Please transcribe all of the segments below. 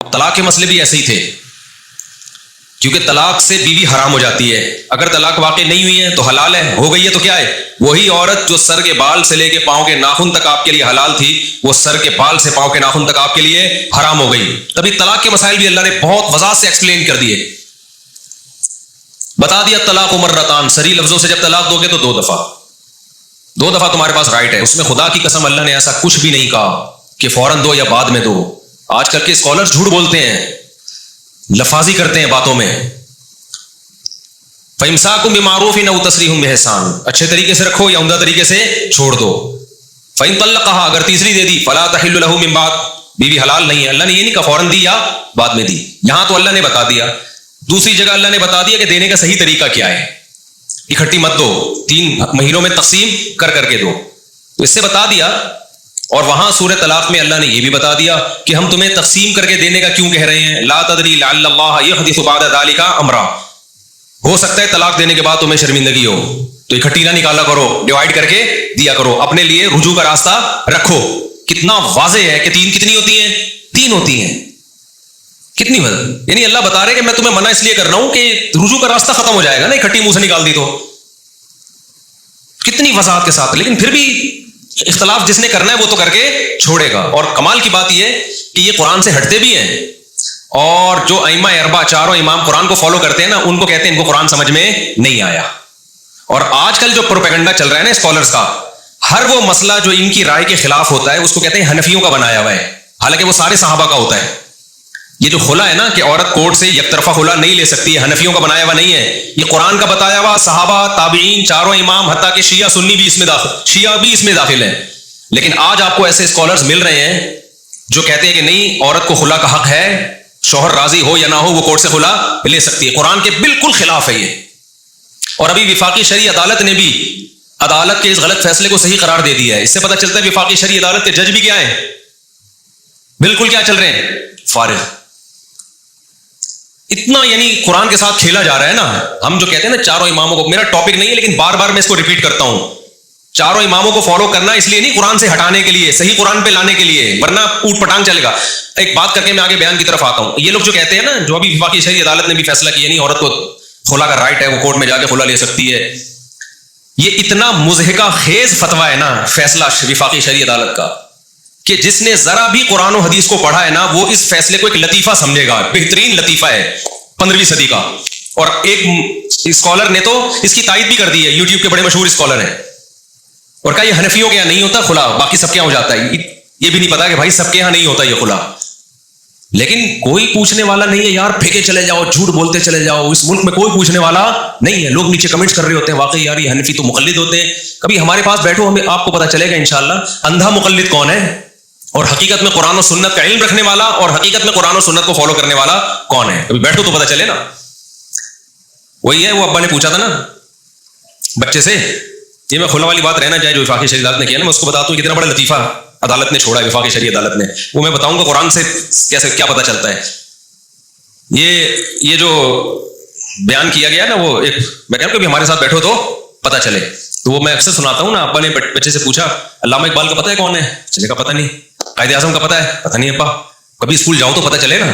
طلاق کے مسئلے بھی ایسے ہی تھے، کیونکہ طلاق سے بیوی حرام ہو جاتی ہے. اگر طلاق واقع نہیں ہوئی ہے تو حلال ہے، ہو گئی ہے تو کیا ہے؟ وہی عورت جو سر کے بال سے لے کے پاؤں کے ناخن تک آپ کے لیے حلال تھی، وہ سر کے بال سے پاؤں کے ناخن تک آپ کے لیے حرام ہو گئی. تبھی طلاق کے مسائل بھی اللہ نے بہت وضاحت سے ایکسپلین کر دیے، بتا دیا طلاق مرتان، صریح لفظوں سے جب طلاق دو گے تو دو دفعہ تمہارے پاس رائٹ ہے. اس میں خدا کی قسم اللہ نے ایسا کچھ بھی نہیں کہا کہ فوراً دو یا بعد میں دو. آج کل کے اسکالر جھوٹ بولتے ہیں، لفاظی کرتے ہیں باتوں میں. فَإِمْسَاكُمْ بِمَعْرُوفٍ أَوْ تَسْرِيحٌ بِإِحْسَانٍ، اچھے طریقے سے رکھو یا عمدہ طریقے سے چھوڑ دو. فَإِن طَلَّقَهَا، اگر تیسری دے دی، فَلَا تَحِلُّ لَهُ مِن بَعْدُ، بیوی حلال نہیں ہے. اللہ نے یہ نہیں کہا فوراً دی یا بعد میں دی، یہاں تو اللہ نے بتا دیا. دوسری جگہ اللہ نے بتا دیا کہ دینے کا صحیح طریقہ کیا ہے. اکٹھی مت دو، 3 مہینوں میں تقسیم کر کے دو. تو اس سے بتا دیا. اور وہاں سورہ طلاق میں اللہ نے یہ بھی بتا دیا کہ ہم تمہیں تقسیم کر کے دینے کا کیوں کہہ رہے ہیں. لا تدری لعل اللہ یحدث بعد ذلک امرا، ہو سکتا ہے طلاق دینے کے بعد تمہیں شرمندگی ہو، تو اکٹھی نہ نکالا کرو، ڈیوائڈ کر کے دیا کرو، اپنے لیے رجوع کا راستہ رکھو. کتنا واضح ہے کہ 3 کتنی ہوتی ہیں؟ 3 ہوتی ہیں. کتنی وجہ، یعنی اللہ بتا رہے کہ میں تمہیں منع اس لیے کر رہا ہوں کہ رجوع کا راستہ ختم ہو جائے گا نا، اکٹھی منہ سے نکال دی تو. کتنی وضاحت کے ساتھ. لیکن پھر بھی اختلاف جس نے کرنا ہے وہ تو کر کے چھوڑے گا. اور کمال کی بات یہ کہ یہ قرآن سے ہٹتے بھی ہیں، اور جو ائمہ اربعہ، چاروں امام قرآن کو فالو کرتے ہیں نا، ان کو کہتے ہیں ان کو قرآن سمجھ میں نہیں آیا. اور آج کل جو پروپیگنڈا چل رہا ہے نا اسکالرز کا، ہر وہ مسئلہ جو ان کی رائے کے خلاف ہوتا ہے اس کو کہتے ہیں حنفیوں کا بنایا ہوا ہے، حالانکہ وہ سارے صحابہ کا ہوتا ہے. یہ جو خلا ہے نا کہ عورت کورٹ سے یک طرفہ خلا نہیں لے سکتی، حنفیوں کا بنایا ہوا نہیں ہے، یہ قرآن کا بتایا ہوا. صحابہ، تابعین، چاروں امام، حتیٰ کہ شیعہ سنی بھی اس میں داخل، شیعہ بھی اس میں داخل ہیں. لیکن آج آپ کو ایسے اسکالرز مل رہے ہیں جو کہتے ہیں کہ نہیں، عورت کو خلا کا حق ہے، شوہر راضی ہو یا نہ ہو وہ کورٹ سے خلا لے سکتی ہے. قرآن کے بالکل خلاف ہے یہ. اور ابھی وفاقی شرعی عدالت نے بھی عدالت کے اس غلط فیصلے کو صحیح قرار دے دیا ہے. اس سے پتہ چلتا ہے وفاقی شرعی عدالت کے جج بھی کیا ہیں، بالکل کیا چل رہے ہیں، فارغ. اتنا یعنی قرآن کے ساتھ کھیلا جا رہا ہے نا. ہم جو کہتے ہیں نا چاروں اماموں کو، میرا ٹاپک نہیں ہے لیکن بار بار میں اس کو ریپیٹ کرتا ہوں، چاروں اماموں کو فالو کرنا اس لیے نہیں، قرآن سے ہٹانے کے لیے، صحیح قرآن پہ لانے کے لیے، ورنہ اوٹ پٹانگ چلے گا. ایک بات کر کے میں آگے بیان کی طرف آتا ہوں. یہ لوگ جو کہتے ہیں نا، جو ابھی وفاقی شرعی عدالت نے بھی فیصلہ کیا نہیں عورت کو خلا کا رائٹ ہے، وہ کورٹ میں جا کے خلا لے سکتی ہے، یہ اتنا مضحکہ خیز فتویٰ ہے نا فیصلہ وفاقی شرعی عدالت کا، کہ جس نے ذرا بھی قرآن و حدیث کو پڑھا ہے نا وہ اس فیصلے کو ایک لطیفہ سمجھے گا. بہترین لطیفہ ہے 15ویں صدی کا. اور ایک اسکالر نے تو اس کی تائید بھی کر دی ہے، یوٹیوب کے بڑے مشہور اسکالر ہیں، اور کہا یہ حنفیوں کے یہاں نہیں ہوتا خلا، باقی سب کے یہاں ہو جاتا ہے. یہ بھی نہیں پتا کہ بھائی سب کے یہاں نہیں ہوتا یہ خلا. لیکن کوئی پوچھنے والا نہیں ہے یار، پھینکے چلے جاؤ، جھوٹ بولتے چلے جاؤ. اس ملک میں کوئی پوچھنے والا نہیں ہے. لوگ نیچے کمنٹس کر رہے ہوتے ہیں واقعی یار یہ حنفی تو مقلد ہوتے ہیں. کبھی ہمارے پاس بیٹھو، ہمیں آپ کو پتا چلے گا انشاءاللہ اندھا مقلد کون ہے، اور حقیقت میں قرآن و سنت کا علم رکھنے والا اور حقیقت میں قرآن و سنت کو فالو کرنے والا کون ہے. کبھی بیٹھو تو پتا چلے نا. وہی ہے، وہ ابا نے پوچھا تھا نا بچے سے، یہ میں کھلا والی بات رہنا چاہے جو وفاقی شرعی عدالت نے کیا نا، میں اس کو بتاتا ہوں کتنا بڑا لطیفہ عدالت نے چھوڑا ہے، وفاقی شرعی عدالت نے. وہ میں بتاؤں گا قرآن سے کیسے کیا پتہ چلتا ہے. یہ جو بیان کیا گیا نا، وہ ایک میں کہہ رہا ہوں کہ ہمارے ساتھ بیٹھو تو پتہ چلے. تو وہ میں اکثر سناتا ہوں نا. ابا نے بچے سے پوچھا علامہ اقبال کا پتہ ہے کون ہے؟ چلے کا پتہ نہیں. قائد اعظم کا پتہ ہے؟ پتہ نہیں ابا. کبھی اسکول جاؤ تو پتہ چلے نا،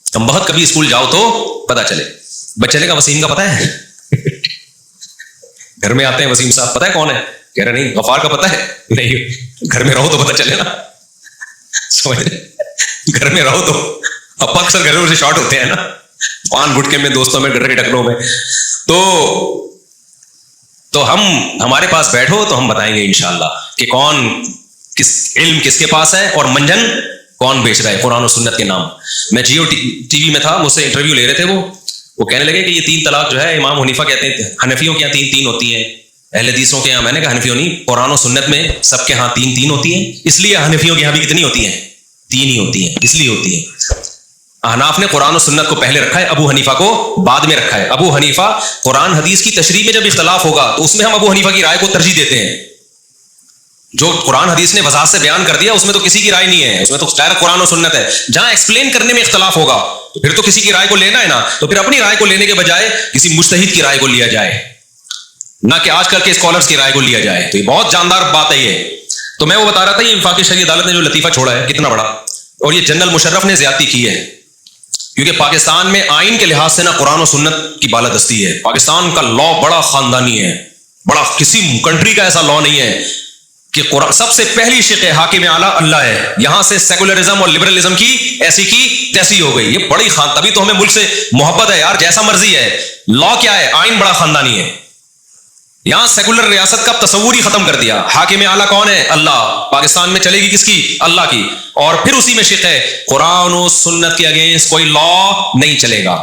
کم بخت کبھی اسکول جاؤ تو پتہ چلے. بچے نے کہا وسیم کا پتہ ہے؟ گھر میں آتے ہیں وسیم صاحب پتہ ہے کون ہے؟ کہہ رہے نہیں. غفار کا پتہ ہے؟ نہیں. گھر میں رہو تو پتہ چلے نا. سمجھ رہے، گھر میں رہو تو. ابا اکثر گھروں سے شارٹ ہوتے ہیں نا، پان گٹکے میں، دوستوں میں، گٹر کے ٹکروں میں. تو ہمارے پاس بیٹھو تو ہم بتائیں گے انشاءاللہ کہ کون کس علم کس کے پاس ہے اور منجن کون بیچ رہا ہے قرآن و سنت کے نام. میں جیو ٹی وی میں تھا، مجھ سے انٹرویو لے رہے تھے. وہ کہنے لگے کہ یہ 3 طلاق جو ہے امام حنیفہ کہتے ہیں حنفیوں کے یہاں 3 ہوتی ہیں، اہل حدیثوں کے یہاں. میں نے کہا حنفیوں نہیں، قرآن و سنت میں سب کے ہاں 3 ہوتی ہیں. اس لیے حنفیوں کے یہاں بھی کتنی ہوتی ہیں؟ 3 ہی ہوتی ہیں. اس لیے ہوتی ہیں. احناف نے قرآن و سنت کو پہلے رکھا ہے، ابو حنیفہ کو بعد میں رکھا ہے. ابو حنیفہ قرآن حدیث کی تشریح میں جب اختلاف ہوگا تو اس میں ہم ابو حنیفہ کی رائے کو ترجیح دیتے ہیں. جو قرآن حدیث نے وضاحت سے بیان کر دیا اس میں تو کسی کی رائے نہیں ہے، اس میں تو ڈائریکٹ قرآن و سنت ہے. جہاں ایکسپلین کرنے میں اختلاف ہوگا تو پھر تو کسی کی رائے کو لینا ہے نا، تو پھر اپنی رائے کو لینے کے بجائے کسی مجتہد کی رائے کو لیا جائے، نہ کہ آج کل کے اسکالرز کی رائے کو لیا جائے. تو یہ بہت جاندار بات ہے یہ. تو میں وہ بتا رہا تھا یہ وفاقی شرعی عدالت نے جو لطیفہ چھوڑا ہے کتنا بڑا. اور یہ جنرل مشرف نے زیادتی کی ہے، کیونکہ پاکستان میں آئین کے لحاظ سے نا قرآن و سنت کی بالادستی ہے. پاکستان کا لا بڑا خاندانی ہے، بڑا، کسی کنٹری کا ایسا لا نہیں ہے کہ قرآن سب سے پہلی شق حاکم اعلیٰ اللہ ہے. یہاں سے سیکولرزم اور لبرلزم کی ایسی کی تیسی ہو گئی. یہ بڑی تبھی تو ہمیں ملک سے محبت ہے یار، جیسا مرضی ہے. لا کیا ہے؟ آئین بڑا خاندانی ہے. یہاں سیکولر ریاست کا تصور ہی ختم کر دیا. حاکم اعلیٰ کون ہے؟ اللہ. پاکستان میں چلے گی کس کی؟ اللہ کی. اور پھر اسی میں شق ہے قرآن و سنت کے اگینسٹ کوئی لا نہیں چلے گا.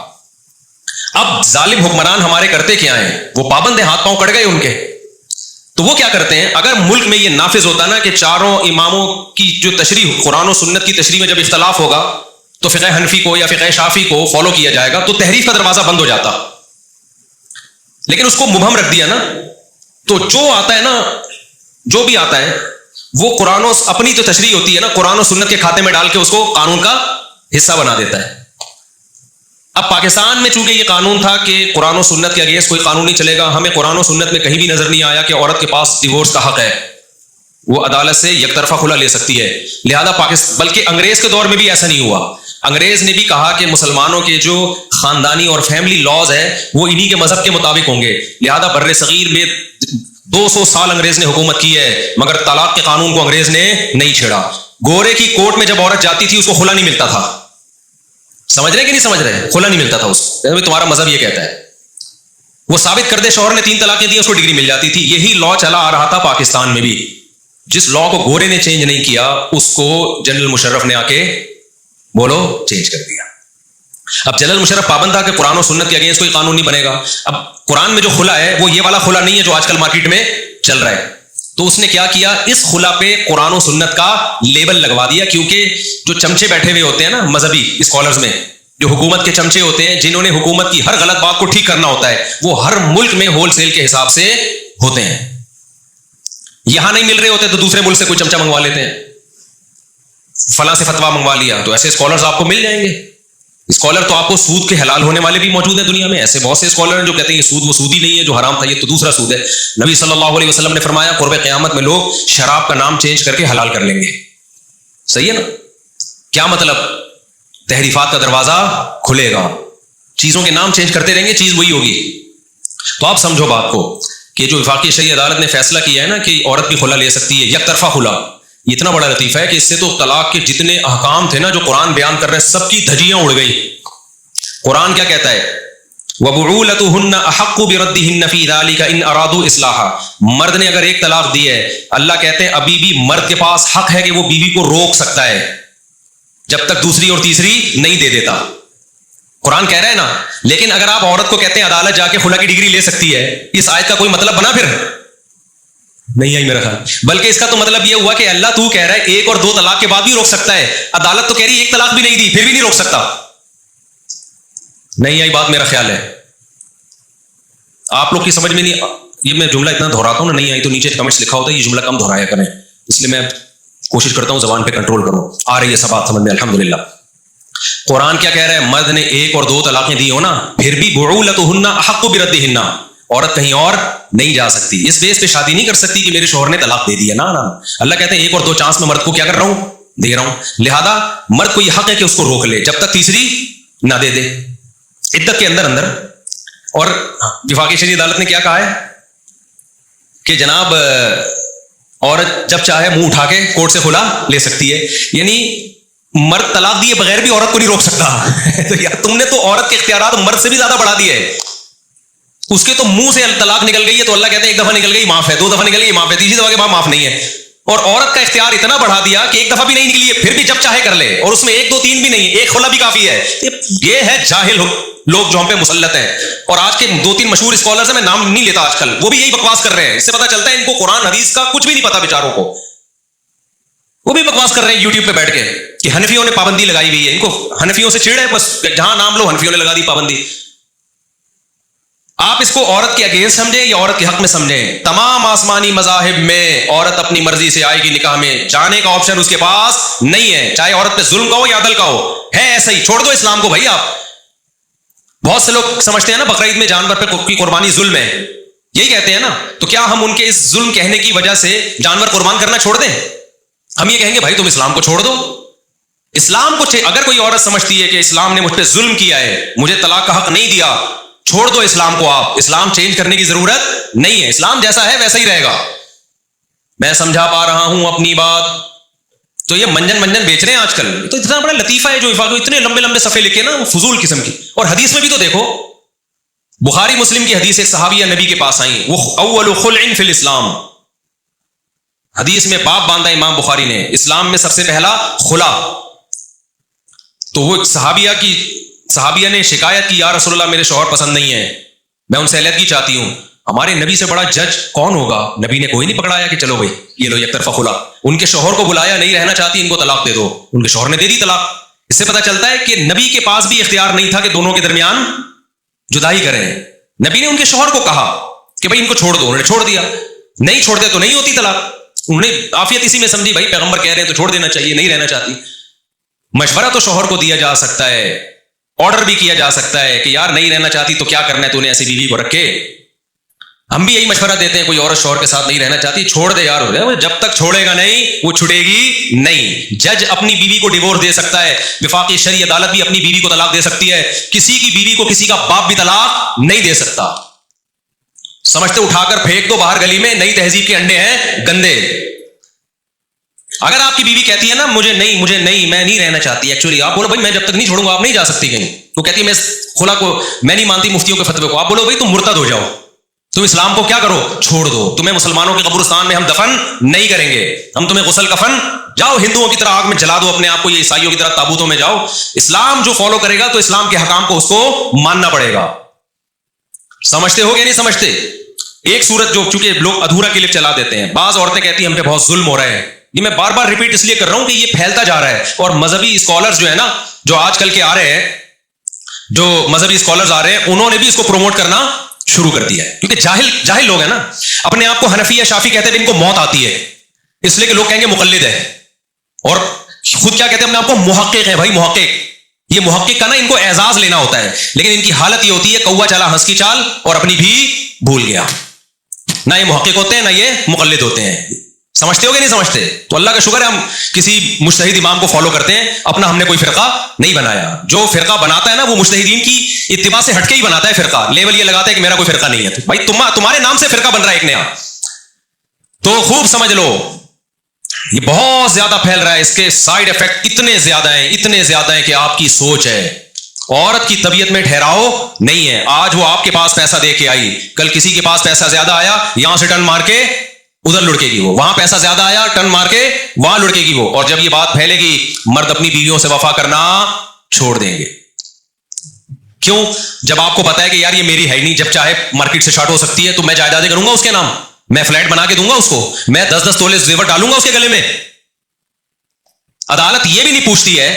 اب ظالم حکمران ہمارے کرتے کیا ہیں؟ وہ پابند ہیں، ہاتھ پاؤں کٹ گئے ان کے. تو وہ کیا کرتے ہیں؟ اگر ملک میں یہ نافذ ہوتا نا کہ چاروں اماموں کی جو تشریح، قرآن و سنت کی تشریح میں جب اختلاف ہوگا تو فقہ حنفی کو یا فقہ شافعی کو فالو کیا جائے گا، تو تحریف کا دروازہ بند ہو جاتا. لیکن اس کو مبہم رکھ دیا نا، تو جو آتا ہے نا، جو بھی آتا ہے وہ قرآن و اپنی جو تشریح ہوتی ہے نا قرآن و سنت کے کھاتے میں ڈال کے اس کو قانون کا حصہ بنا دیتا ہے. اب پاکستان میں چونکہ یہ قانون تھا کہ قرآن و سنت کے اگینسٹ کوئی قانون نہیں چلے گا، ہمیں قرآن و سنت میں کہیں بھی نظر نہیں آیا کہ عورت کے پاس ڈیورس کا حق ہے، وہ عدالت سے یک طرفہ خلا لے سکتی ہے. لہذا بلکہ انگریز کے دور میں بھی ایسا نہیں ہوا. انگریز نے بھی کہا کہ مسلمانوں کے جو خاندانی اور فیملی لاز ہے وہ انہی کے مذہب کے مطابق ہوں گے. لہذا بر صغیر میں 200 سال انگریز نے حکومت کی ہے، مگر طلاق کے قانون کو انگریز نے نہیں چھیڑا. گورے کی کورٹ میں جب عورت جاتی تھی اس کو خلا نہیں ملتا تھا. سمجھ رہے کہ نہیں سمجھ رہے؟ کھلا نہیں ملتا تھا اس کو. تمہارا مذہب یہ کہتا ہے. وہ ثابت کر دے شوہر نے 3 طلاقیں دی، اس کو ڈگری مل جاتی تھی. یہی لا چلا آ رہا تھا پاکستان میں بھی. جس لا کو گورے نے چینج نہیں کیا اس کو جنرل مشرف نے آ کے بولو چینج کر دیا. اب جنرل مشرف پابند تھا کہ قرآن و سنت کے اگینسٹ کوئی قانون نہیں بنے گا. اب قرآن میں جو خلا ہے وہ یہ والا خلا نہیں ہے جو آج کل مارکیٹ میں چل رہا ہے. تو اس نے کیا کیا؟ اس خلا پہ قرآن و سنت کا لیبل لگوا دیا. کیونکہ جو چمچے بیٹھے ہوئے ہوتے ہیں نا مذہبی اسکالرز میں، جو حکومت کے چمچے ہوتے ہیں جنہوں نے حکومت کی ہر غلط بات کو ٹھیک کرنا ہوتا ہے، وہ ہر ملک میں ہول سیل کے حساب سے ہوتے ہیں. یہاں نہیں مل رہے ہوتے تو دوسرے ملک سے کوئی چمچا منگوا لیتے ہیں. فلاں سے فتوا منگوا لیا تو ایسے اسکالرز آپ کو مل جائیں گے. اسکالر تو آپ کو سود کے حلال ہونے والے بھی موجود ہیں دنیا میں. ایسے بہت سے اسکالر ہیں جو کہتے ہیں یہ سود وہ سود ہی نہیں ہے جو حرام تھا، یہ تو دوسرا سود ہے. نبی صلی اللہ علیہ وسلم نے فرمایا قرب قیامت میں لوگ شراب کا نام چینج کر کے حلال کر لیں گے. صحیح ہے نا؟ کیا مطلب؟ تحریفات کا دروازہ کھلے گا. چیزوں کے نام چینج کرتے رہیں گے، چیز وہی ہوگی. تو آپ سمجھو بات کو کہ جو وفاقی شرعی عدالت نے فیصلہ کیا ہے نا کہ عورت بھی خلا لے سکتی ہے، یک طرفہ خلا، یہ اتنا بڑا لطیفہ ہے کہ اس سے تو طلاق کے جتنے احکام تھے نا جو قرآن بیان کر رہے ہیں سب کی دھجیاں اڑ گئی. قرآن کیا کہتا ہے؟ وَبُعُولَتُهُنَّ أَحَقُّ بِرَدِّهِنَّ فِي ذَلِكَ إِنْ أَرَادُوا إِصْلَاحًا. مرد نے اگر ایک طلاق دی ہے، اللہ کہتے ہیں ابھی بھی مرد کے پاس حق ہے کہ وہ بیوی کو روک سکتا ہے جب تک دوسری اور تیسری نہیں دے دیتا. قرآن کہہ رہا ہے نا. لیکن اگر آپ عورت کو کہتے ہیں عدالت جا کے خلا کی ڈگری لے سکتی ہے، اس آیت کا کوئی مطلب بنا؟ پھر نہیں آئی میرا خیال. بلکہ اس کا تو مطلب یہ ہوا کہ اللہ تو کہہ رہا ہے 1 اور 2 طلاق کے بعد بھی روک سکتا ہے. عدالت تو کہہ رہی ہے 1 طلاق بھی نہیں دی پھر بھی نہیں روک سکتا. نہیں آئی بات میرا خیال ہے. آپ لوگ کی سمجھ میں نہیں. یہ میں جملہ اتنا دہراتا ہوں نا، نہیں آئی تو نیچے کمنٹس لکھا ہوتا ہے یہ جملہ کم دہرایا کریں، اس لیے میں کوشش کرتا ہوں زبان پہ کنٹرول کروں. آ رہی ہے سب بات سمجھ میں الحمدللہ. قرآن کیا کہہ رہا ہے؟ مرد نے 1 اور 2 طلاقیں دی ہو نا پھر بھی بعولتهن احق بردهن، عورت کہیں اور نہیں جا سکتی. اس بیس پہ شادی نہیں کر سکتی کہ میرے شوہر نے طلاق دے دی ہے. نا اللہ کہتے ہیں 1 اور 2 چانس میں مرد کو کیا کر رہا ہوں؟ دے رہا ہوں. لہذا مرد کو یہ حق ہے کہ اس کو روک لے جب تک تیسری نہ دے دے عدت کے اندر اندر. اور وفاقی شرعی عدالت نے کیا کہا ہے کہ جناب عورت جب چاہے منہ اٹھا کے کورٹ سے خلا لے سکتی ہے. یعنی مرد طلاق دیے بغیر بھی عورت کو نہیں روک سکتا. تو یار تم نے تو عورت کے اختیارات مرد سے بھی زیادہ بڑھا دیے. اس کے تو منہ سے طلاق نکل گئی ہے تو اللہ کہتے ہیں 1 دفعہ نکل گئی معاف ہے، 2 دفعہ نکل گئی معاف ہے، تیسری دفعہ کے بعد معاف نہیں ہے. اور عورت کا اختیار اتنا بڑھا دیا کہ 1 دفعہ بھی نہیں نکلی ہے پھر بھی جب چاہے کر لے، اور اس میں 1 2 3 بھی نہیں، 1 خلا بھی کافی ہے. یہ ہے جاہل لوگ جو ہم پہ مسلط ہیں. اور آج کے 2 3 مشہور اسکالرز ہیں، میں نام نہیں لیتا آج کل، وہ بھی یہی بکواس کر رہے ہیں. اس سے پتہ چلتا ہے ان کو قرآن حدیث کا کچھ بھی نہیں پتا بیچاروں کو. وہ بھی بکواس کر رہے ہیں یوٹیوب پہ بیٹھ کے کہ حنفیوں نے پابندی لگائی ہوئی ہے. ان کو حنفیوں سے چڑ ہے، بس جہاں نام لو حنفیوں نے لگا دی پابندی. آپ اس کو عورت کے اگینسٹ سمجھیں یا عورت کے حق میں سمجھیں، تمام آسمانی مذاہب میں عورت اپنی مرضی سے آئے گی نکاح میں، جانے کا آپشن اس کے پاس نہیں ہے، چاہے عورت پہ ظلم کا ہو یا عدل کا ہو. ہے ایسا ہی، چھوڑ دو اسلام کو بھائی. آپ بہت سے لوگ سمجھتے ہیں نا بقرعید میں جانور پہ کی قربانی ظلم ہے، یہی کہتے ہیں نا. تو کیا ہم ان کے اس ظلم کہنے کی وجہ سے جانور قربان کرنا چھوڑ دیں؟ ہم یہ کہیں گے بھائی تم اسلام کو چھوڑ دو، اسلام کو اگر کوئی عورت سمجھتی ہے کہ اسلام نے مجھ پہ ظلم کیا ہے, مجھے طلاق کا حق نہیں دیا, چھوڑ دو اسلام کو. آپ اسلام چینج کرنے کی ضرورت نہیں ہے, اسلام جیسا ہے ویسا ہی رہے گا. میں سمجھا پا رہا ہوں اپنی بات. تو یہ منجن بیچ رہے ہیں آج کل. تو اتنا بڑا لطیفہ ہے جو اتنے لمبے لمبے صفحے لکھے نا, فضول قسم کی. اور حدیث میں بھی تو دیکھو, بخاری مسلم کی حدیث, ایک صحابیہ نبی کے پاس آئیں, وہ اول خلع فی الاسلام, حدیث میں باب باندھا امام بخاری نے, اسلام میں سب سے پہلا خلا. تو وہ صحابیہ نے شکایت کی, یا رسول اللہ میرے شوہر پسند نہیں ہے, میں ان سے علیحدگی چاہتی ہوں. ہمارے نبی سے بڑا جج کون ہوگا؟ نبی نے کوئی نہیں پکڑایا کہ چلو بھائی یہ لو یک طرفہ خلا. ان کے شوہر کو بلایا, نہیں رہنا چاہتی, ان کو طلاق دے دو. ان کے شوہر نے دے دی طلاق. اس سے پتہ چلتا ہے کہ نبی کے پاس بھی اختیار نہیں تھا کہ دونوں کے درمیان جدائی کریں. نبی نے ان کے شوہر کو کہا کہ بھائی ان کو چھوڑ دو, انہوں نے چھوڑ دیا. نہیں چھوڑتے تو نہیں ہوتی طلاق. انہوں نے عافیت اسی میں سمجھی, بھائی پیغمبر کہہ رہے ہیں تو چھوڑ دینا چاہیے, نہیں رہنا چاہتی. مشورہ تو شوہر کو دیا جا سکتا ہے, آرڈر بھی کیا جا سکتا ہے کہ یار نہیں رہنا چاہتی تو کیا کرنا ہے, تو نے ایسی بیوی کو رکھے. ہم بھی یہی مشورہ دیتے ہیں, کوئی عورت شوہر کے ساتھ نہیں رہنا چاہتی, چھوڑ دے یار. جب تک چھوڑے گا نہیں وہ چھٹے گی نہیں. جج اپنی بیوی کو ڈیورس دے سکتا ہے, وفاقی شرعی عدالت بھی اپنی بیوی کو طلاق دے سکتی ہے. کسی کی بیوی کو کسی کا باپ بھی طلاق نہیں دے سکتا. سمجھتے اٹھا کر پھینک دو باہر گلی میں, نئی تہذیب کے انڈے ہیں گندے. اگر آپ کی بیوی کہتی ہے نا مجھے نہیں میں نہیں رہنا چاہتی, ایکچولی آپ بولو بھائی میں جب تک نہیں چھوڑوں گا آپ نہیں جا سکتی کہیں. تو کہتی ہے میں خلا کو میں نہیں مانتی مفتیوں کے فتوے کو. آپ بولو بھائی تم مرتد ہو جاؤ, تم اسلام کو کیا کرو, چھوڑ دو. تمہیں مسلمانوں کے قبرستان میں ہم دفن نہیں کریں گے, ہم تمہیں غسل کفن, جاؤ ہندوؤں کی طرح آگ میں جلا دو اپنے آپ کو, یہ عیسائیوں کی طرح تابوتوں میں جاؤ. اسلام جو فالو کرے گا تو اسلام کے حکام کو اس کو ماننا پڑے گا. سمجھتے ہو کہ نہیں سمجھتے؟ ایک صورت جو چونکہ لوگ ادھورا کلپ چلا دیتے ہیں, بعض عورتیں کہتی ہیں ہم پہ بہت ظلم ہو رہے ہیں. یہ میں بار بار ریپیٹ اس لیے کر رہا ہوں کہ یہ پھیلتا جا رہا ہے. اور مذہبی اسکالرز جو ہے نا, جو آج کل کے آ رہے ہیں, جو مذہبی اسکالرز آ رہے ہیں, انہوں نے بھی اس کو پروموٹ کرنا شروع کر دیا ہے. کیونکہ جاہل لوگ ہیں نا, اپنے آپ کو حنفی یا شافی کہتے ہیں, ان کو موت آتی ہے اس لیے کہ لوگ کہیں گے مقلد ہے, اور خود کیا کہتے ہیں اپنے آپ کو محقق ہے. بھائی محقق, یہ محقق کا نا ان کو اعزاز لینا ہوتا ہے, لیکن ان کی حالت یہ ہوتی ہے کوا چلا ہنس کی چال اور اپنی بھی بھول گیا. نہ یہ محقق ہوتے ہیں نہ یہ مقلد ہوتے ہیں. سمجھتے ہو کہ نہیں سمجھتے؟ تو اللہ کا شکر ہے ہم کسی مجتہد امام کو فالو کرتے ہیں, اپنا ہم نے کوئی فرقہ نہیں بنایا. جو فرقہ بناتا ہے نا وہ مجتہدین کی اتباع سے ہٹ کے ہی بناتا ہے فرقہ. لیبل یہ لگاتا ہے کہ میرا کوئی فرقہ نہیں ہے. تو بھائی تمہارے نام سے فرقہ بن رہا ہے ایک نیا, تو خوب سمجھ لو یہ بہت زیادہ پھیل رہا ہے. اس کے سائیڈ افیکٹ اتنے زیادہ ہیں کہ آپ کی سوچ ہے, عورت کی طبیعت میں ٹھہراؤ نہیں ہے. آج وہ آپ کے پاس پیسہ دے کے آئی, کل کسی کے پاس پیسہ زیادہ آیا, یہاں سے ٹرن مار کے ادھر لڑکے گی وہ, وہاں پیسہ زیادہ آیا ٹرن مار کے وہاں لڑکے گی وہ. اور جب یہ بات پھیلے گی مرد اپنی بیویوں سے وفا کرنا چھوڑ دیں گے. کیوں؟ جب آپ کو پتا ہے کہ یار یہ میری ہے ہی نہیں, جب چاہے مارکیٹ سے شارٹ ہو سکتی ہے, تو میں جائیدادیں کروں گا اس کے نام, میں فلیٹ بنا کے دوں گا اس کو, میں 10-10 تولے زیور ڈالوں گا اس کے گلے میں. عدالت یہ بھی نہیں پوچھتی ہے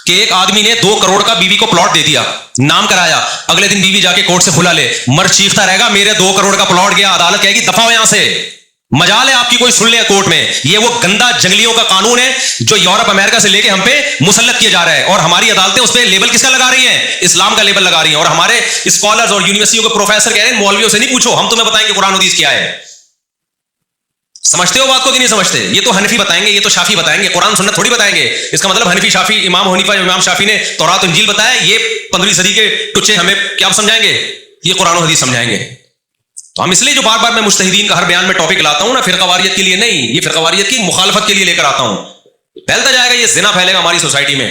کہ ایک آدمی نے 2 کروڑ کا بیوی کو پلاٹ دے دیا, نام کرایا, اگلے دن بیوی جا کے کورٹ سے کھلا لے, مرد چیختا رہے گا میرے 2 کروڑ کا پلاٹ گیا. عدالت کہے گی دفع ہو یہاں سے, مجال ہے آپ کی کوئی سن لے کورٹ میں. یہ وہ گندا جنگلیوں کا قانون ہے جو یورپ امریکہ سے لے کے ہم پہ مسلط کیا جا رہا ہے, اور ہماری عدالتیں اس پہ لیبل کس کا لگا رہی ہیں؟ اسلام کا لیبل لگا رہی ہیں. اور ہمارے اسکالرز اور یونیورسٹیوں کے پروفیسر کہہ رہے ہیں مولویوں سے نہیں پوچھو, ہم تمہیں بتائیں گے قرآن حدیث کیا ہے. سمجھتے ہو بات کو کہ نہیں سمجھتے؟ یہ تو حنفی بتائیں گے, یہ تو شافی بتائیں گے, قرآن سنت تھوڑی بتائیں گے. اس کا مطلب حنفی شافی امام حنیفہ امام شافی نے تورات و انجیل بتایا, یہ 15ویں صدی کے ٹچے ہمیں کیا سمجھائیں گے؟ یہ قرآن و حدیث سمجھائیں گے. تو ہم اس لیے جو بار بار میں مجتہدین کا ہر بیان میں ٹاپک لاتا ہوں نا, فرقہ واریت کے لیے نہیں, یہ فرقہ واریت کی مخالفت کے لیے لے کر آتا ہوں. پھیلتا جائے گا, یہ زنا پھیلے گا ہماری سوسائٹی میں.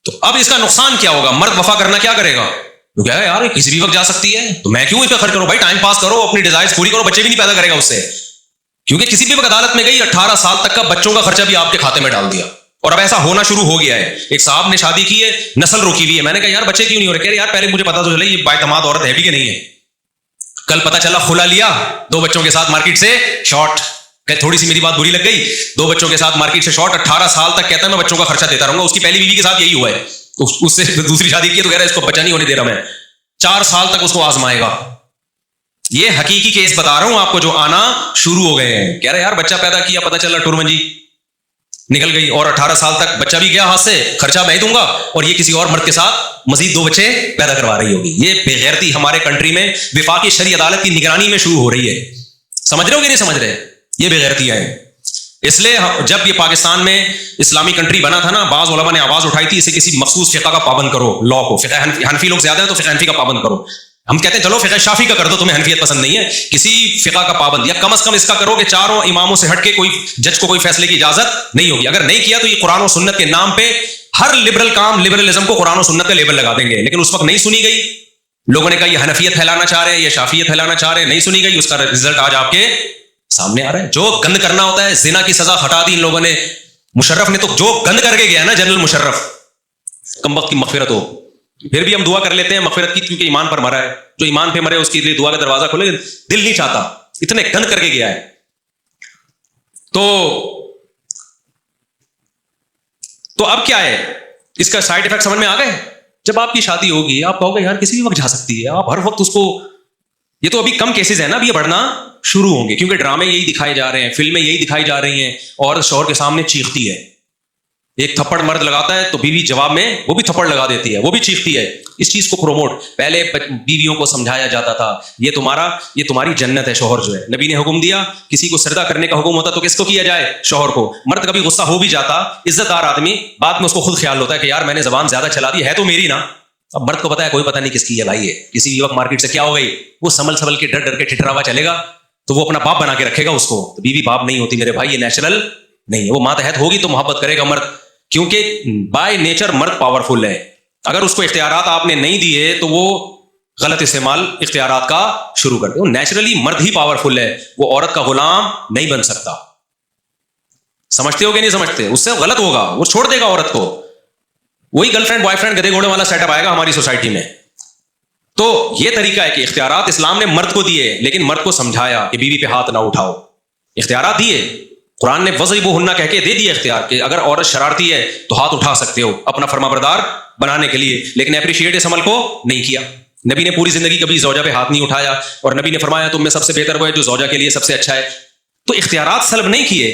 تو اب اس کا نقصان کیا ہوگا؟ مرد وفا کرنا کیا کرے گا؟ تو کیا ہے یار کسی بھی وقت جا سکتی ہے, تو میں کیوں اس پہ خرچ کروں؟ بھائی ٹائم پاس کرو, اپنی ڈیزائرز پوری کرو, بچے بھی نہیں پیدا کرے گا اس سے. کیونکہ کسی بھی وقت عدالت میں گئی 18 سال تک کا بچوں کا خرچہ بھی آپ کے کھاتے میں ڈال دیا. اور اب ایسا ہونا شروع ہو گیا ہے. ایک صاحب نے شادی کی ہے, نسل روکی ہوئی ہے. میں نے کہا یار بچے کیوں نہیں ہو رہے؟ کہہ رہے یار پہلے مجھے پتا تو چلے یہ بااعتماد عورت ہے بھی کہ نہیں ہے. کل پتا چلا کھلا لیا 2 بچوں کے ساتھ مارکیٹ سے شارٹ. تھوڑی سی میری بات بری لگ گئی, 2 بچوں کے ساتھ مارکیٹ سے شارٹ. 18 سال تک کہتا ہے میں بچوں کا خرچہ دیتا رہوں گا. اس کی پہلی بیوی کے ساتھ یہی ہوا ہے, اس سے دوسری شادی کی تو کہہ رہا ہے اس کو بچہ نہیں ہونے دے رہا میں, 4 سال تک اس کو آزمائے گا. یہ حقیقی کیس بتا رہا ہوں آپ کو جو آنا شروع ہو گئے ہیں. کہہ رہے یار بچہ پیدا کیا, پتا چلا ٹورمنجی نکل گئی, اور 18 سال تک بچہ بھی گیا ہاتھ سے, خرچہ میں ہی دوں گا, اور یہ کسی اور مرد کے ساتھ مزید 2 بچے پیدا کروا رہی ہوگی. یہ بے غیرتی ہمارے کنٹری میں وفاقی شرعی عدالت کی نگرانی میں شروع ہو رہی ہے. سمجھ رہے ہو کہ نہیں سمجھ رہے؟ یہ بے غیرتیاں ہیں. اس لیے جب یہ پاکستان میں اسلامی کنٹری بنا تھا نا، بعض علماء نے آواز اٹھائی تھی اسے کسی مخصوص فقہ کا پابند کرو، لا کو، فقہ حنفی لوگ زیادہ ہیں تو فقہ حنفی کا پابند کرو. ہم کہتے ہیں چلو فقہ شافی کا کر دو، تمہیں حنفیت پسند نہیں ہے، کسی فقہ کا پابند، یا کم از کم اس کا کرو کہ چاروں اماموں سے ہٹ کے کوئی جج کو کوئی فیصلے کی اجازت نہیں ہوگی. اگر نہیں کیا تو یہ قرآن و سنت کے نام پہ ہر لبرل کام، لبرلزم کو قرآن و سنت کا لیبل لگا دیں گے. لیکن اس وقت نہیں سنی گئی، لوگوں نے کہا یہ حنفیت پھیلانا چاہ رہے ہیں، یہ شافیت پھیلانا چاہ رہے ہیں، نہیں سنی گئی. اس کا رزلٹ آج آپ کے سامنے آ رہا ہے. جو گند کرنا ہوتا ہے، زنا کی سزا ہٹا دی ان لوگوں نے. مشرف نے تو جو گند کر کے گیا نا، جنرل مشرف، کم وقت کی مغفرت ہو. پھر بھی ہم دعا کر لیتے ہیں مغفرت کی، کیونکہ ایمان پر مرا ہے. جو ایمان پہ مرے اس کے لیے دعا کا دروازہ کھولے، دل نہیں چاہتا، اتنے گند کر کے گیا ہے. تو اب کیا ہے اس کا سائڈ افیکٹ سمجھ میں آ گئے؟ جب آپ کی شادی ہوگی آپ کہو گے یار کسی بھی وقت جا سکتی ہے، آپ ہر وقت اس کو، یہ تو ابھی کم کیسز ہیں نا، اب یہ بڑھنا شروع ہوں گے، کیونکہ ڈرامے یہی دکھائے جا رہے ہیں، فلمیں یہی دکھائی جا رہی ہیں. اور شوہر کے سامنے چیختی ہے، ایک تھپڑ مرد لگاتا ہے تو بیوی جواب میں وہ بھی تھپڑ لگا دیتی ہے، وہ بھی چیختی ہے. اس چیز کو پروموٹ، پہلے بیویوں کو سمجھایا جاتا تھا یہ تمہاری جنت ہے. شوہر جو ہے، نبی نے حکم دیا کسی کو سردہ کرنے کا حکم ہوتا تو کس کو کیا جائے؟ شوہر کو. مرد کبھی غصہ ہو بھی جاتا، عزت دار آدمی، بعد میں اس کو خود خیال ہوتا ہے کہ یار میں نے زبان زیادہ چلا دی ہے تو میری نا. اب مرد کو پتا ہے کوئی پتہ نہیں کس کی ہے بھائی، ہے کسی بھی وقت مارکیٹ سے کیا ہو گئی، وہ سنبھل کے ڈر کے ٹھٹرا ہوا چلے گا تو وہ اپنا باپ بنا کے رکھے گا اس کو. تو بیوی باپ نہیں ہوتی میرے بھائی، یہ نیچرل نہیں ہے. وہ ماتحت ہوگی تو محبت کرے گا مرد، کیونکہ بائی نیچر مرد پاورفل ہے. اگر اس کو اختیارات آپ نے نہیں دیے تو وہ غلط استعمال اختیارات کا شروع کر دے. وہ نیچرلی مرد ہی پاورفل ہے، وہ عورت کا غلام نہیں بن سکتا. سمجھتے ہو کہ نہیں سمجھتے؟ اس سے غلط ہوگا، وہ چھوڑ دے گا عورت کو. وہی گرل فرینڈ بوائے فرینڈ گدے گھوڑے والا سیٹ اپ آئے گا ہماری سوسائٹی میں. تو یہ طریقہ ہے کہ اختیارات اسلام نے مرد کو دیے، لیکن مرد کو سمجھایا کہ بیوی پہ ہاتھ نہ اٹھاؤ. اختیارات دیے، قرآن نے وَضْرِبُوهُنَّ کہہ کے دے دیا اختیار کہ اگر عورت شرارتی ہے تو ہاتھ اٹھا سکتے ہو اپنا فرما بردار بنانے کے لیے. لیکن اپریشیٹ اس عمل کو نہیں کیا. نبی نے پوری زندگی کبھی زوجہ پہ ہاتھ نہیں اٹھایا، اور نبی نے فرمایا تم میں سب سے بہتر وہ ہے جو زوجہ کے لیے سب سے اچھا ہے. تو اختیارات سلب نہیں کیے،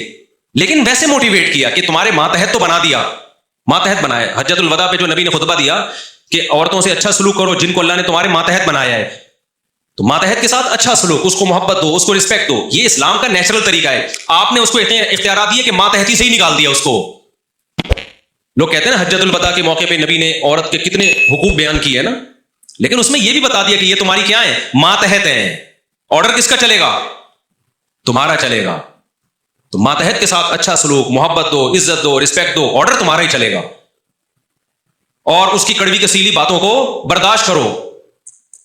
لیکن ویسے موٹیویٹ کیا کہ تمہارے ماتحت تو بنا دیا، ماتحت بنایا. حجۃ الوداع پہ جو نبی نے خطبہ دیا کہ عورتوں سے اچھا سلوک کرو جن کو اللہ نے تمہارے ماتحت بنایا ہے. تو ماتحت کے ساتھ اچھا سلوک، اس کو محبت دو، اس کو رسپیکٹ دو. یہ اسلام کا نیچرل طریقہ ہے. آپ نے اس کو اختیارات دیے کہ ماتحتی سے ہی نکال دیا اس کو. لوگ کہتے ہیں نا حجۃ الوداع کے موقع پہ نبی نے عورت کے کتنے حقوق بیان کیے ہیں نا، لیکن اس میں یہ بھی بتا دیا کہ یہ تمہاری کیا ہے؟ ماتحت ہیں. آرڈر کس کا چلے گا؟ تمہارا چلے گا. تو ماتحت کے ساتھ اچھا سلوک، محبت دو، عزت دو، رسپیکٹ دو، آرڈر تمہارا ہی چلے گا. اور اس کی کڑوی کسیلی باتوں کو برداشت کرو.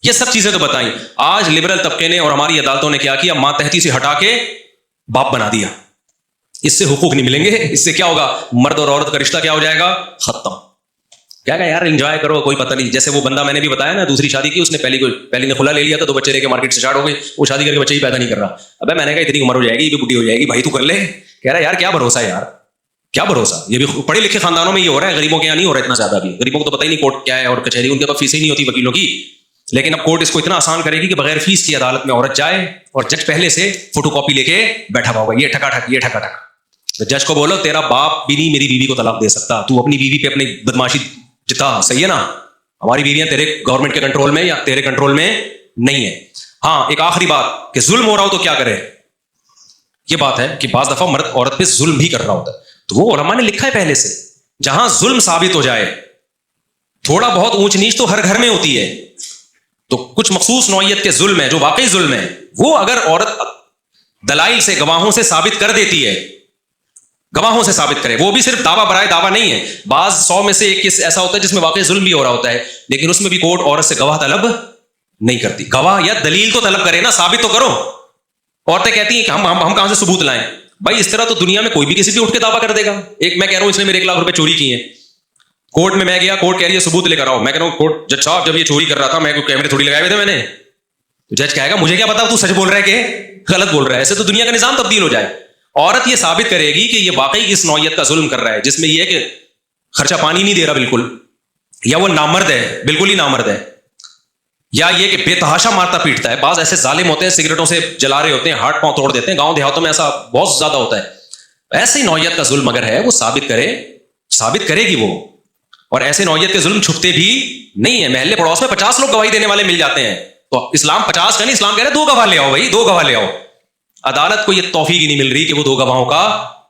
یہ سب چیزیں تو بتائیں. آج لبرل طبقے نے اور ہماری عدالتوں نے کیا کیا؟ ماتحتی سے ہٹا کے باپ بنا دیا. اس سے حقوق نہیں ملیں گے. اس سے کیا ہوگا؟ مرد اور عورت کا رشتہ کیا ہو جائے گا؟ ختم. کیا کہ یار انجوائے کرو، کوئی پتہ نہیں. جیسے وہ بندہ میں نے بھی بتایا نا، دوسری شادی کی، اس نے پہلی نے کھلا لے لیا تھا، 2 بچے لے کے مارکیٹ سے اسٹارٹ ہو گئے، وہ شادی کر کے بچے ہی پیدا نہیں کر رہا. ابے میں نے کہا اتنی عمر ہو جائے گی، یہ بھی بڈھی ہو جائے گی، بھائی تو کر لے. کہہ رہا یار کیا بھروسہ ہے یار، کیا بھروسہ. یہ بھی پڑھے لکھے خاندانوں میں یہ ہو رہا ہے، غریبوں کے یہاں نہیں ہو رہا اتنا زیادہ. بھی غریبوں کو تو پتہ ہی نہیں کورٹ کیا ہے اور کچہری، ان کے پاس فیس ہی نہیں ہوتی وکیلوں کی. لیکن اب کورٹ اس کو اتنا آسان کرے گی کہ بغیر فیس کی عدالت میں عورت جائے اور جج پہلے سے فوٹو کاپی لے کے بیٹھا ہوا ہوگا، یہ ٹھکا ٹھک، یہ ٹھکا ٹھک. تو جج کو بولو تیرا باپ بھی نہیں میری بیوی کو طلاق دے سکتا، تو اپنی بیوی پہ اپنی بدماشی جتا. صحیح ہے نا؟ ہماری بیویاں تیرے گورنمنٹ کے کنٹرول میں یا تیرے کنٹرول میں نہیں ہے. ہاں ایک آخری بات کہ ظلم ہو رہا ہو تو کیا کرے. یہ بات ہے کہ بعض دفعہ مرد عورت پہ ظلم بھی کر رہا ہوتا ہے، تو وہ علماء نے لکھا ہے پہلے سے، جہاں ظلم ثابت ہو جائے، تھوڑا بہت اونچ نیچ تو ہر گھر میں ہوتی ہے، تو کچھ مخصوص نوعیت کے ظلم ہے جو واقعی ظلم ہے، وہ اگر عورت دلائل سے، گواہوں سے ثابت کر دیتی ہے، گواہوں سے ثابت کرے، وہ بھی صرف دعویٰ برائے دعویٰ نہیں ہے. بعض 100 میں سے ایک کیس ایسا ہوتا ہے جس میں واقعی ظلم بھی ہو رہا ہوتا ہے، لیکن اس میں بھی کورٹ عورت سے گواہ طلب نہیں کرتی. گواہ یا دلیل تو طلب کرے نا، ثابت تو کرو. عورتیں کہتی ہیں کہ ہم کہاں سے ثبوت لائیں. بھائی اس طرح تو دنیا میں کوئی بھی کسی بھی اٹھ کے دعویٰ کر دے گا. ایک میں کہہ رہا ہوں اس نے میرے 1 لاکھ روپے چوری کیے ہیں، کورٹ میں گیا، کورٹ کہہ رہی ہے ثبوت لے کر آؤ. میں کہہ رہا ہوں کورٹ جج صاحب جب یہ چوری کر رہا تھا میں کیمرے تھوڑی لگائے ہوئے تھے میں نے. جج کہے گا مجھے کیا پتا تو سچ بول رہا ہے کہ غلط بول رہا ہے. ایسے تو دنیا کا نظام تبدیل ہو جائے. عورت یہ ثابت کرے گی کہ یہ واقعی اس نوعیت کا ظلم کر رہا ہے جس میں یہ ہے کہ خرچہ پانی نہیں دے رہا بالکل، یا وہ نامرد ہے، بالکل ہی نامرد ہے، یا یہ کہ بے تحاشا مارتا پیٹتا ہے. بعض ایسے ظالم ہوتے ہیں سگریٹوں سے جلا رہے ہوتے ہیں، ہاتھ پاؤں توڑ دیتے ہیں. گاؤں دیہاتوں میں ایسا بہت زیادہ ہوتا ہے. ایسی نوعیت کا ظلم اگر ہے وہ ثابت کرے گی وہ. اور ایسے نوعیت کے ظلم چھپتے بھی نہیں ہیں. محلے پڑوس میں 50 لوگ گواہی دینے والے مل جاتے ہیں. تو اسلام 50 کا نہیں، اسلام کہہ رہے 2 گواہ لے آؤ. بھائی 2 گواہ لے آؤ. عدالت کو یہ توفیق ہی نہیں مل رہی کہ وہ 2 گواہوں کا